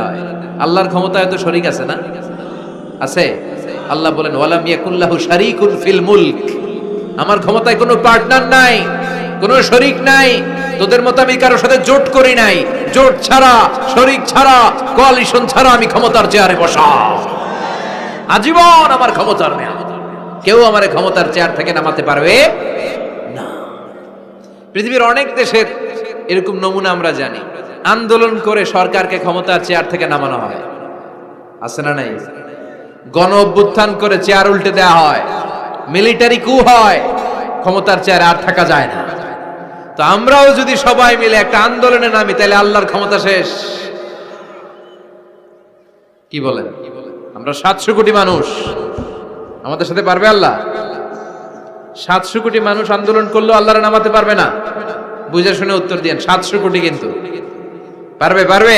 হয়। আল্লাহর ক্ষমতায় তো শরীক আছে না? আছে। আল্লাহ বলেন ওয়ালাম ইয়াকুল্লাহু শারীকুন ফিল মুলক, আমার ক্ষমতায় কোনো পার্টনার নাই, কোনো শরীক নাই। তোদের মতো আমি কারোর সাথে জোট করি নাই। জোট ছাড়া, শরীক ছাড়া, কোয়ালিশন ছাড়া আমি ক্ষমতার চেয়ারে বসা। আজীবন আমার ক্ষমতার মেয়াদ, কেউ আমার ক্ষমতার চেয়ার থেকে নামাতে পারবে না। পৃথিবীর অনেক দেশের এরকম নমুনা আমরা জানি। আন্দোলন করে সরকারকে ক্ষমতার চেয়ার থেকে নামানো হয়, আছে না নাই? গণ অভ্যুত্থান করে চেয়ার উল্টে দেওয়া হয়, মিলিটারি কু হয়, ক্ষমতার চেয়ারে আর থাকা যায় না। তো আমরাও যদি সবাই মিলে একটা আন্দোলনে নামি, তাহলে আল্লাহর ক্ষমতা শেষ। কি বলেন? আমরা 700 কোটি মানুষ, আমাদের সাথে পারবে আল্লাহ? 700 কোটি মানুষ আন্দোলন করলেও আল্লাহরে নামাতে পারবে না? বুঝে শুনে উত্তর দিয়েন। 700 কোটি কিন্তু পারবে? পারবে?